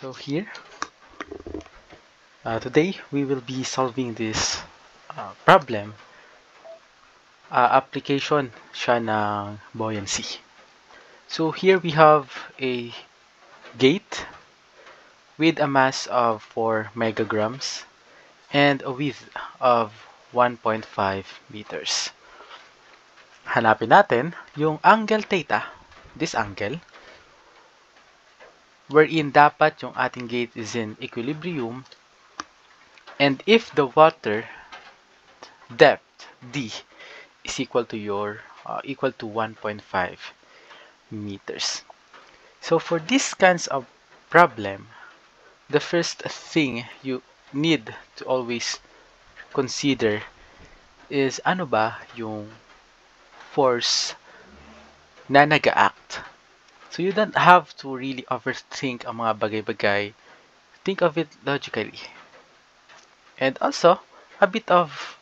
So here, today we will be solving this problem. Application siya ng buoyancy. So here we have a gate with a mass of 4 megagrams and a width of 1.5 meters. Hanapin natin yung angle theta, this angle, wherein dapat yung ating gate is in equilibrium, and if the water depth d is equal to 1.5 meters. So for these kinds of problem, the first thing you need to always consider is ano ba yung force na nag-act. So you don't have to really overthink ang mga bagay-bagay. Think of it logically. And also, a bit of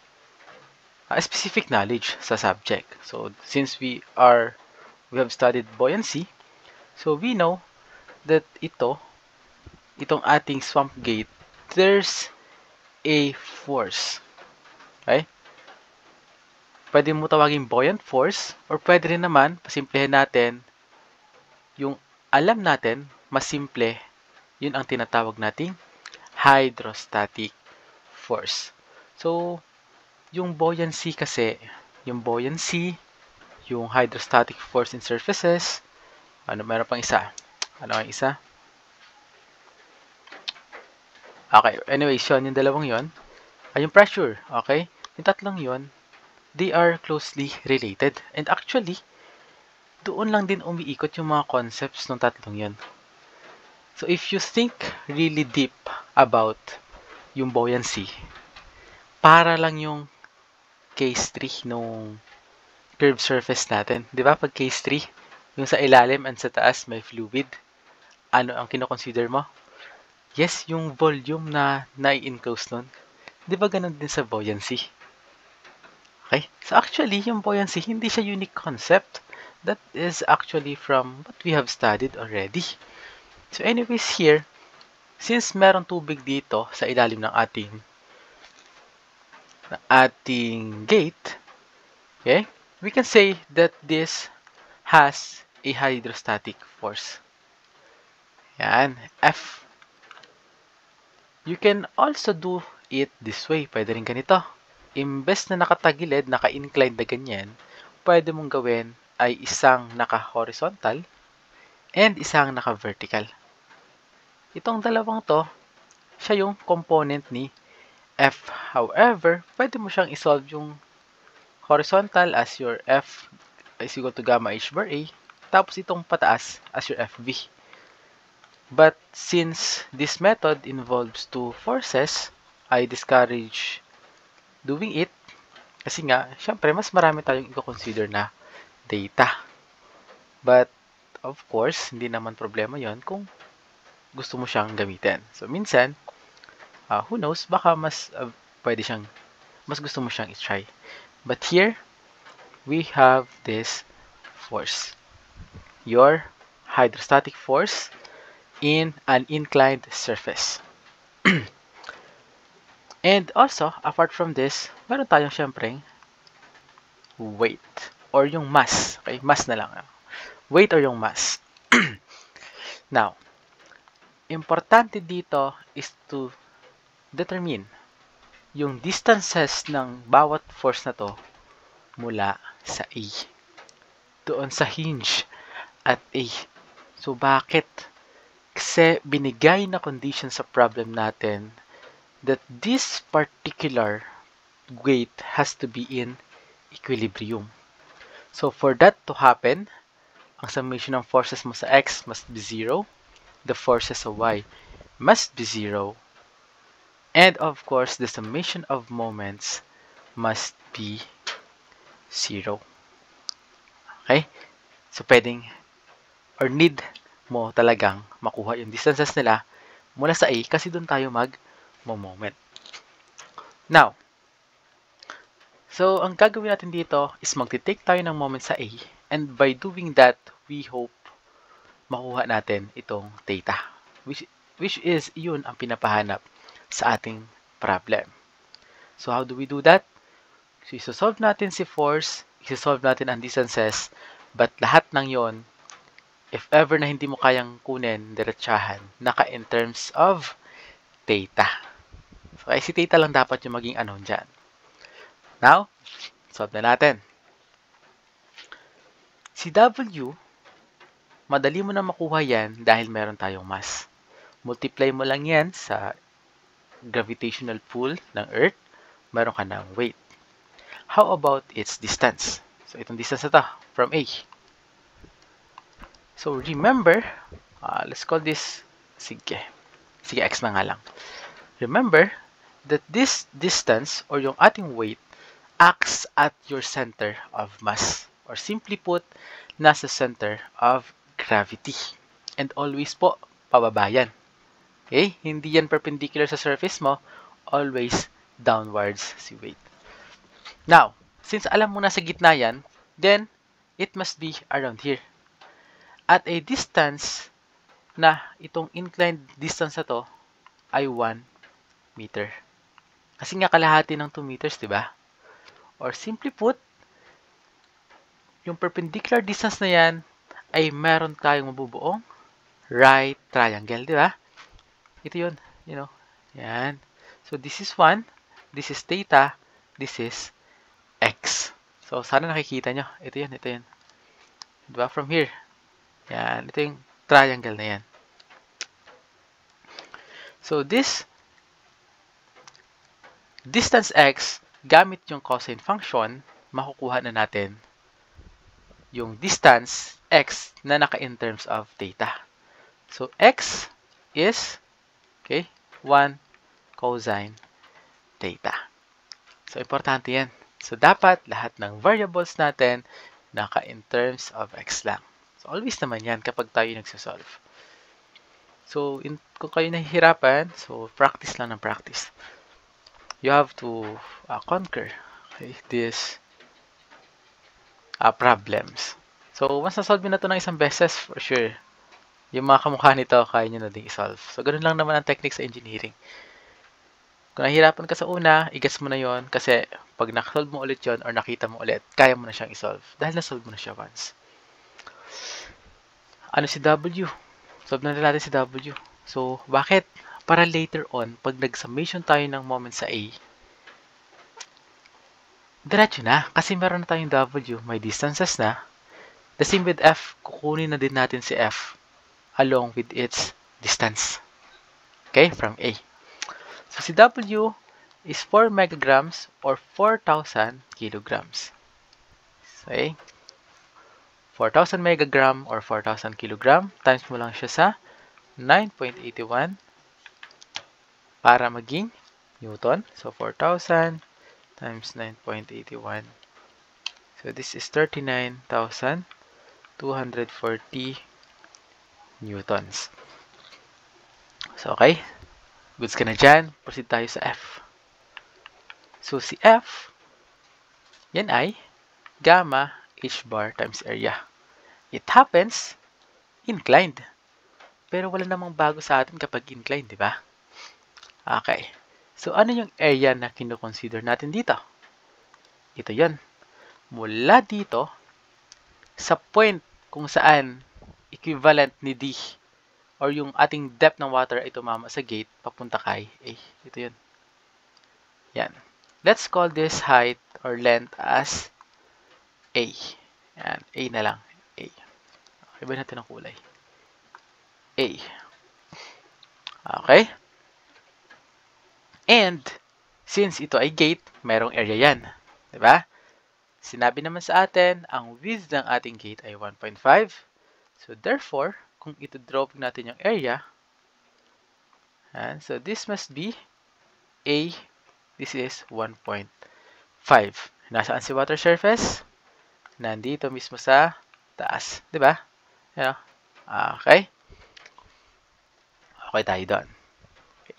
a specific knowledge sa subject. So since we have studied buoyancy, so we know that itong ating swamp gate, there's a force. Okay? Pwede mo tawagin buoyant force, or pwede rin naman pasimplehin natin yung alam natin, mas simple, yun ang tinatawag nating hydrostatic force. So yung buoyancy kasi, yung hydrostatic force in surfaces, meron pang isa. Ano ang isa? Okay, anyways, yung dalawang yon ay yung pressure, okay? Yung tatlong yon, they are closely related. And actually, doon lang din umiikot yung mga concepts ng tatlong yon. So if you think really deep about yung buoyancy, para lang yung case 3 nung curved surface natin. Di ba pag case 3, yung sa ilalim and sa taas may fluid, ano ang kinoconsider mo? Yes, yung volume na nai-enclose nun. Di ba ganun din sa buoyancy? Okay? So actually, yung buoyancy, hindi siya unique concept. That is actually from what we have studied already. So anyways here, since meron tubig dito sa ilalim ng ating gate, okay, we can say that this has a hydrostatic force. Yan, F. You can also do it this way. Pwede rin ganito. Imbes na nakatagilid, naka-inclined na ganyan, pwede mong gawin ay isang naka-horizontal and isang naka-vertical. Itong dalawang to, siya yung component ni F. However, pwede mo siyang isolve yung horizontal as your F is equal to gamma h bar A, tapos itong pataas as your FV. But since this method involves two forces, I discourage doing it kasi nga, syempre, mas marami tayong i-consider na data. But, of course, hindi naman problema yon kung gusto mo siyang gamitin. So, minsan, who knows, baka mas gusto mo siyang i-try. But here, we have this force. Your hydrostatic force in an inclined surface. And also, apart from this, meron tayong syempreng weight or yung mass. Okay, mass na lang. Weight or yung mass. Now, importante dito is to determine yung distances ng bawat force na to mula sa A. Doon sa hinge at A. So, bakit? Kasi binigay na condition sa problem natin that this particular weight has to be in equilibrium. So, for that to happen, ang summation ng forces mo sa X must be 0. The forces sa Y must be 0. And of course, the summation of moments must be 0. Okay? So, pwedeng or need mo talagang makuha yung distances nila mula sa A kasi doon tayo mag-moment. Now, so ang gagawin natin dito is magti-take tayo ng moment sa A, and by doing that, we hope makuha natin itong theta. which is yun ang pinapahanap sa ating problem. So how do we do that? So isosolve natin si force, isosolve natin ang distances, but lahat ng yon, if ever na hindi mo kayang kunin, diretsahan, naka in terms of theta. So ay si theta lang dapat yung maging ano dyan. Now, solve na natin. Si W, madali mo na makuha yan dahil meron tayong mass. Multiply mo lang yan sa gravitational pull ng Earth, meron ka ng weight. How about its distance? So, itong distance na to, from A. So, remember, let's call this, sige, X na nga lang. Remember that this distance or yung ating weight acts at your center of mass. Or simply put, nasa center of gravity. And always po, pababa yan. Okay? Hindi yan perpendicular sa surface mo, always downwards si weight. Now, since alam mo na sa gitna yan, then it must be around here. At a distance na itong inclined distance na to ay 1 meter. Kasi nga kalahati ng 2 meters, di ba? Or simply put, yung perpendicular distance na yan ay meron tayong mabubuong right triangle, di ba? Ito yun, Yan. So, this is 1, this is theta, this is x. So, sana nakikita nyo. Ito yun. Di ba? From here. Yan. Ito yung triangle na yan. So, this distance x, gamit yung cosine function, makukuha na natin yung distance x na naka in terms of theta. So, x is 1 cosine theta. So, importante yan. So, dapat lahat ng variables natin naka in terms of x lang. So, always naman yan kapag tayo nagsasolve. So, kung kayo nahihirapan, so, practice lang ng practice. You have to conquer these problems. So, once na-solve na ito ng isang beses, for sure, yung mga kamukha nito, kaya nyo na din i-solve. So, ganun lang naman ang technique sa engineering. Kung nahihirapan ka sa una, i-guess mo na yon kasi pag na-solve mo ulit yon or nakita mo ulit, kaya mo na siyang i-solve dahil na-solve mo na siya once. Ano si W? Solve na natin si W. So, bakit? Para later on, pag nag-summation tayo ng moment sa A, diretso na. Kasi meron na tayong W, may distances na. The same with F, kukunin na din natin si F along with its distance. Okay, from A. So, si W is 4 megagrams or 4,000 kilograms. Okay? 4,000 megagram or 4,000 kilogram, times mo lang siya sa 9.81 para maging Newton. So, 4,000 times 9.81. So, this is 39,240 newtons. So, okay. Goods ka na dyan. Proceed tayo sa F. So, si F, yan ay gamma h bar times area. It happens inclined. Pero wala namang bago sa atin kapag inclined, di ba? Okay. So, ano yung area na kino-consider natin dito? Ito yon. Mula dito, sa point kung saan equivalent ni D or yung ating depth ng water ay tumama sa gate, papunta kay A. Ito yun. Yan. Let's call this height or length as A. Yan. A na lang. A. Iba natin ang kulay. A. Okay? And, since ito ay gate, merong area yan. Diba? Sinabi naman sa atin, ang width ng ating gate ay 1.5. So, therefore, kung ito-drawing natin yung area, so this must be A, this is 1.5. Nasaan si water surface? Nandito mismo sa taas. Diba? Okay? Okay tayo doon.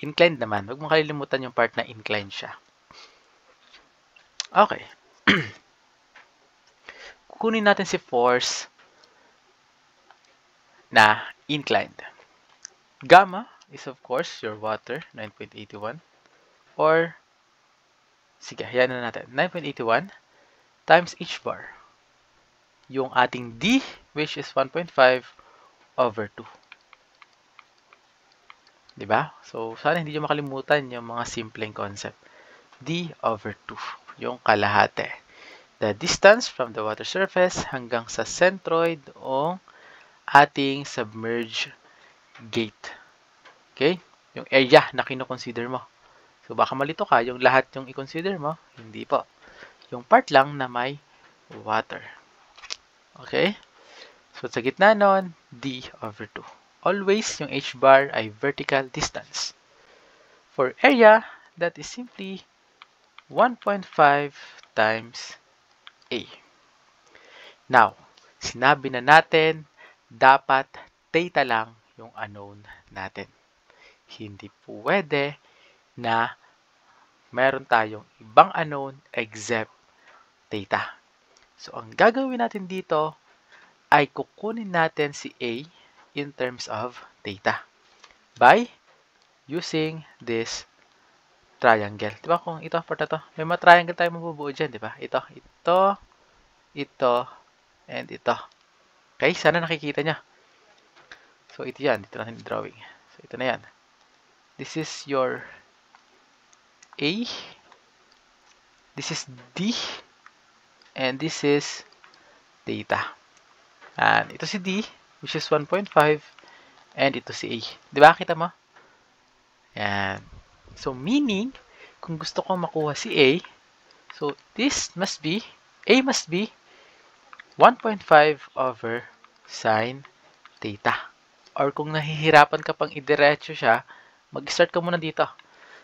Inclined naman. Huwag mo kalilimutan yung part na inclined siya. Okay. Kukunin natin si force na inclined. Gamma is of course your water, 9.81. Or, sige, hayaan na natin. 9.81 times H bar. Yung ating D, which is 1.5 over 2. Diba? So, sana hindi nyo makalimutan yung mga simpleng concept. D over 2, yung kalahati. The distance from the water surface hanggang sa centroid o ating submerged gate. Okay? Yung area na kino-consider mo. So, baka malito ka, yung lahat yung i-consider mo. Hindi po. Yung part lang na may water. Okay? So, sa gitna nun, D over 2. Always, yung H bar ay vertical distance. For area, that is simply 1.5 times A. Now, sinabi na natin, dapat theta lang yung unknown natin. Hindi pwede na meron tayong ibang unknown except theta. So, ang gagawin natin dito ay kukunin natin si A in terms of theta by using this triangle. Diba kung ito, part na to, may mga triangle tayo mabubuo dyan, diba? Ito, and ito. Okay, sana nakikita nyo. So, ito yan. Dito natin drawing. So, ito na yan. This is your A. This is D. And this is theta. And ito si D, which is 1.5. And ito si A. Diba? Kita mo? Yan. So, meaning, kung gusto kong makuha si A, so, A must be 1.5 over sine theta. Or kung nahihirapan ka pang idiretso siya, mag-start ka muna dito.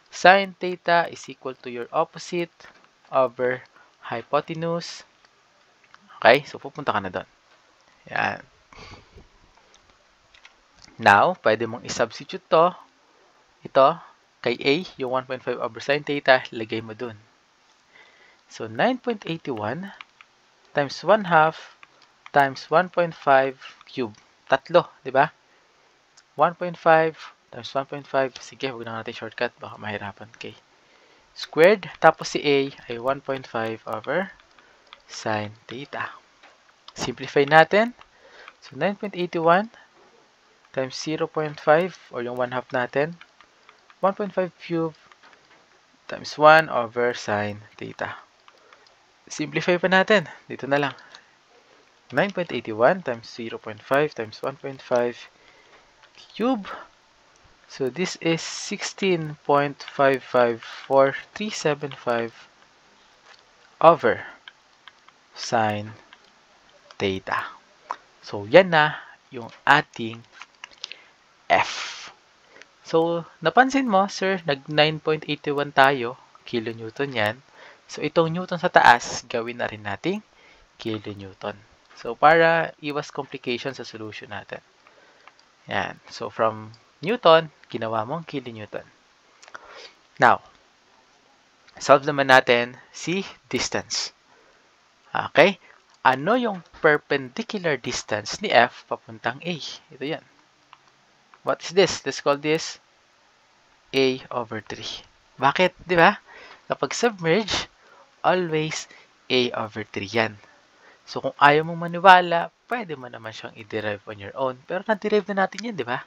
Sine theta is equal to your opposite over hypotenuse. Okay? So, pupunta ka na doon. Yan. Now, pwede mong i-substitute to. Ito, kay A, yung 1.5 over sine theta, lagay mo dun. So, 9.81 times 1/2 times 1.5 cube. Tatlo, di ba? 1.5 times 1.5. Sige, huwag na natin shortcut. Baka mahirapan. Okay. Squared. Tapos si A ay 1.5 over sine theta. Simplify natin. So, 9.81 times 0.5 or yung 1/2 natin. 1.5 cube times 1 over sine theta. Simplify pa natin. Dito na lang. 9.81 times 0.5 times 1.5 cube. So, this is 16.554375 over sine theta. So, yan na yung ating F. So, napansin mo, sir, nag 9.81 tayo, kilonewton yan. So, itong newton sa taas, gawin na rin nating kilonewton. So, para iwas complication sa solution natin. Yan. So, from newton, ginawa mong kilonewton. Now, solve naman natin si distance. Okay? Ano yung perpendicular distance ni F papuntang A? Ito yan. What is this? Let's call this A over 3. Bakit? Di ba? Kapag submerge, always A over 3 yan. So, kung ayaw mong maniwala, pwede mo naman siyang i-derive on your own. Pero na-derive na natin yan, di ba?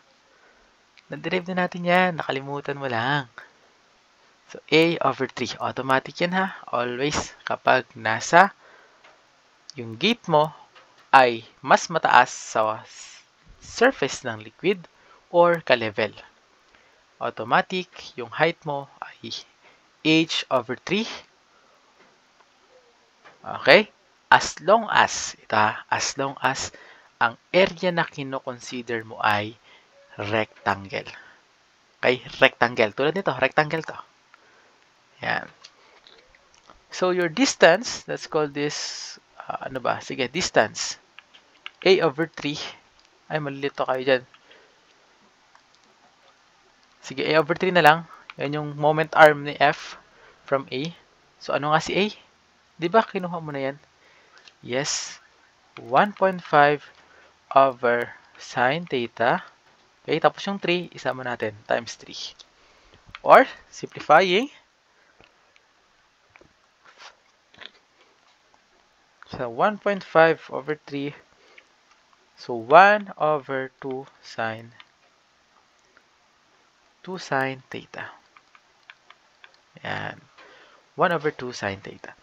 Na-derive na natin yan. Nakalimutan mo lang. So, A over 3. Automatic yan ha. Always kapag nasa yung gate mo ay mas mataas sa surface ng liquid or ka-level. Automatic, yung height mo ay H over 3. Okay? As long as ang area na kino-consider mo ay rectangle. Okay? Rectangle. Tulad nito, rectangle to. Yan. So, your distance, let's call this, Sige, distance. A over 3. Ay, malilito kayo dyan. Sige, A over 3 na lang. Yan yung moment arm ni F from A. So, ano nga si A? Diba, kinuha mo na yan? Yes. 1.5 over sine theta. Okay, tapos yung 3, isama natin, times 3. Or, simplifying, so 1.5 over 3, so 1 over 2 sine theta. Yan. 1 over 2 sine theta.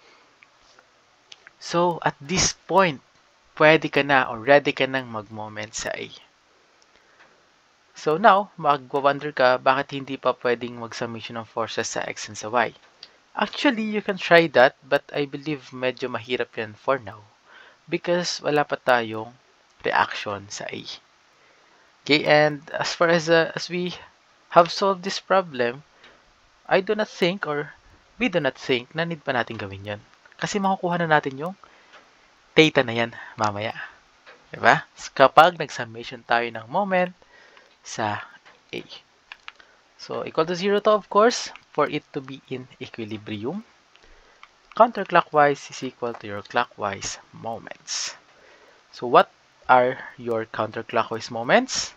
So, at this point, pwede ka na or ready ka nang mag-moment sa A. So now, magwa-wonder ka bakit hindi pa pwedeng mag-summation ng forces sa X and sa Y. Actually, you can try that, but I believe medyo mahirap yan for now because wala pa tayong reaction sa A. Okay, and as far as we have solved this problem, I do not think or we do not think na need pa natin gawin yan. Kasi makukuha na natin yung theta na yan mamaya. Diba? Kapag nag-summation tayo ng moment sa A. So, equal to 0 to, of course, for it to be in equilibrium. Counterclockwise is equal to your clockwise moments. So, what are your counterclockwise moments?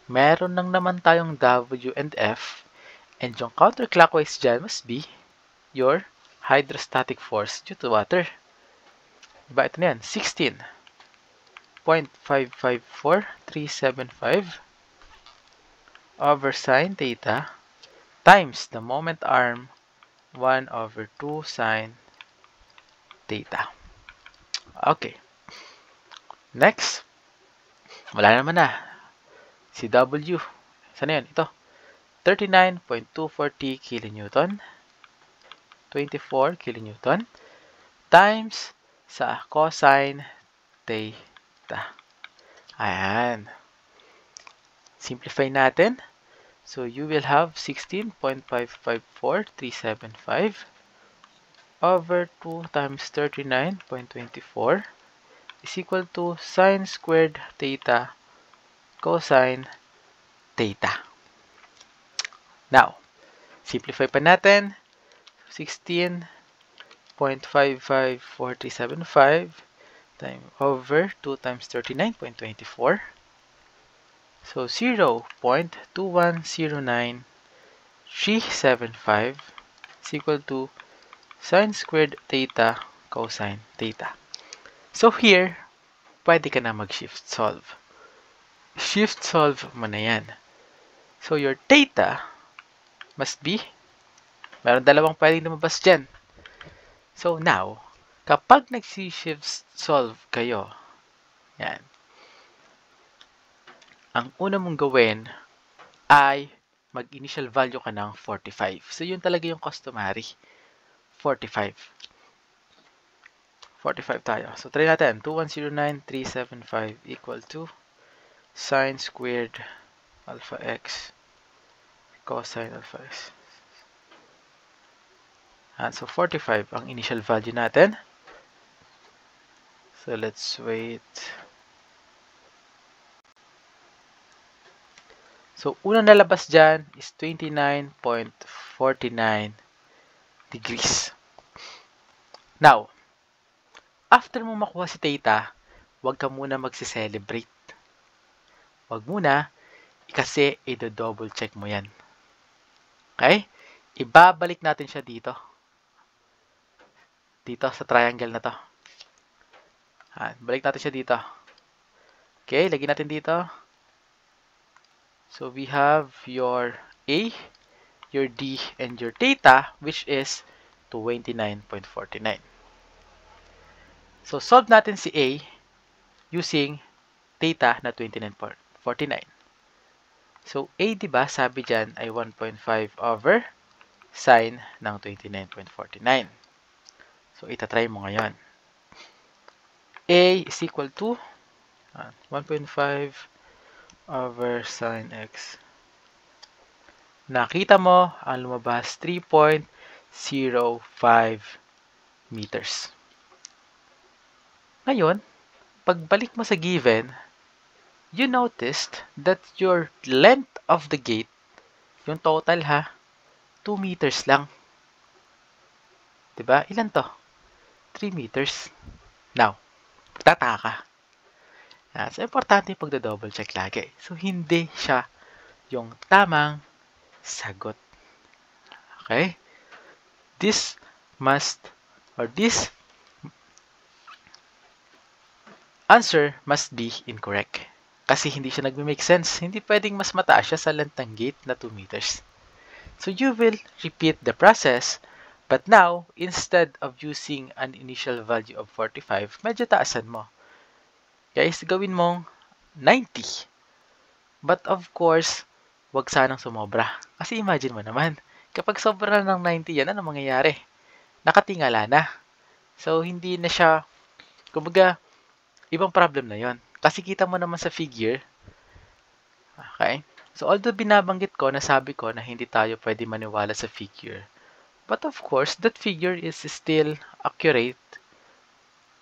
Meron lang naman tayong W and F, and yung counterclockwise dyan must be your hydrostatic force due to water. Diba? Ito na yan, 16.554375 over sine theta times the moment arm 1 over 2 sine theta. Okay. Next. Wala naman na. Si W. Saan na yun? Ito. 39.240 kilonewton. 24 kilonewton. Times sa cosine theta. Ayan. Simplify natin. So, you will have 16.554375 over 2 times 39.24 is equal to sine squared theta cosine theta. Now, simplify pa natin. 16.554375 times over 2 times 39.24. So, 0.2109375 is equal to sine squared theta cosine theta. So, here, pwede ka na mag-shift solve. Shift solve mo na yan. So, your theta must be, meron dalawang pwedeng lumabas dyan. So, now, kapag nag-shift solve kayo, yan, ang una mong gawin ay mag-initial value ka ng 45. So, yun talaga yung customary. 45. 45 tayo. So, try natin. 2109375 equal to sine squared alpha x cosine alpha x. And so, 45 ang initial value natin. So, let's wait. So, unang nalabas dyan is 29.49 degrees. Now, after mo makuha si theta, huwag ka muna magsi-celebrate. Huwag muna, kasi i-double check mo yan. Okay? Ibabalik natin siya dito. Dito sa triangle na to. Balik natin siya dito. Okay, lagyan natin dito. So, we have your A, your D, and your theta, which is 29.49. So, solve natin si A using theta na 29.49. So, A, diba, sabi dyan ay 1.5 over sine ng 29.49. So, itatry mo ngayon. A is equal to 1.5 over sine x. Nakita mo, ang lumabas 3.05 meters. Ngayon, pagbalik mo sa given, you noticed that your length of the gate, yung total ha, 2 meters lang. Diba? Ilan to? 3 meters. Now, tataka ka. Yan. So, importante yung pagdo-double check lagi. So, hindi siya yung tamang sagot. Okay? This answer must be incorrect. Kasi hindi siya nagme-make sense. Hindi pwedeng mas mataas siya sa lantang gate na 2 meters. So you will repeat the process, but now, instead of using an initial value of 45, medyo taasan mo. Guys, gawin mong 90. But of course, wag sanang sumobra. Kasi imagine mo naman, kapag sobra na ng 90 yan, ano mangyayari? Nakatingala na. So, hindi na siya, kumbaga, ibang problem na yon. Kasi kita mo naman sa figure, okay? So, although binabanggit ko, nasabi ko na hindi tayo pwede maniwala sa figure. But of course, that figure is still accurate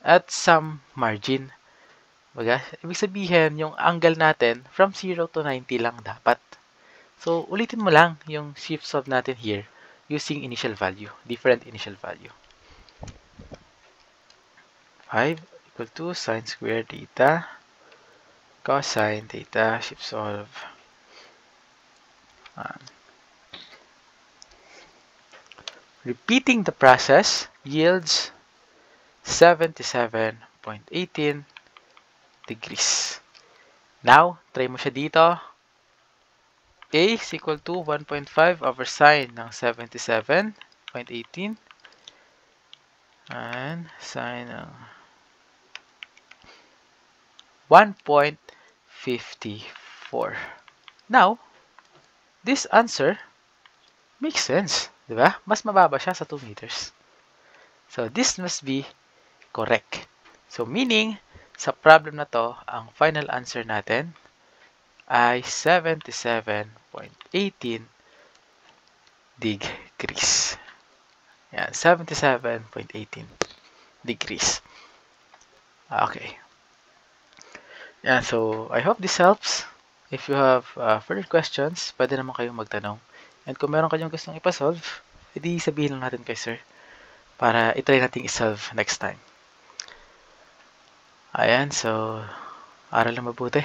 at some margin. Baga, ibig sabihin, yung angle natin, from 0 to 90 lang dapat. So, ulitin mo lang yung shift solve natin here using initial value, different initial value. 5 equal to sine squared theta, cosine theta, shift solve. Repeating the process yields 77.18 degrees. Now, try mo siya dito. A is equal to 1.5 over sine ng 77.18 and sine ng 1.54. Now, this answer makes sense, di ba? Mas mababa siya sa 2 meters. So, this must be correct. So, meaning, sa problem na to, ang final answer natin ay 77.18 degrees. Yan, 77.18 degrees. Okay. Yan, so I hope this helps. If you have further questions, pwede naman kayong magtanong. And kung meron kayong gustong ipasolve, edi sabihin lang natin kay sir para itry natin isolve next time. Ayan, so aral lang mabuti.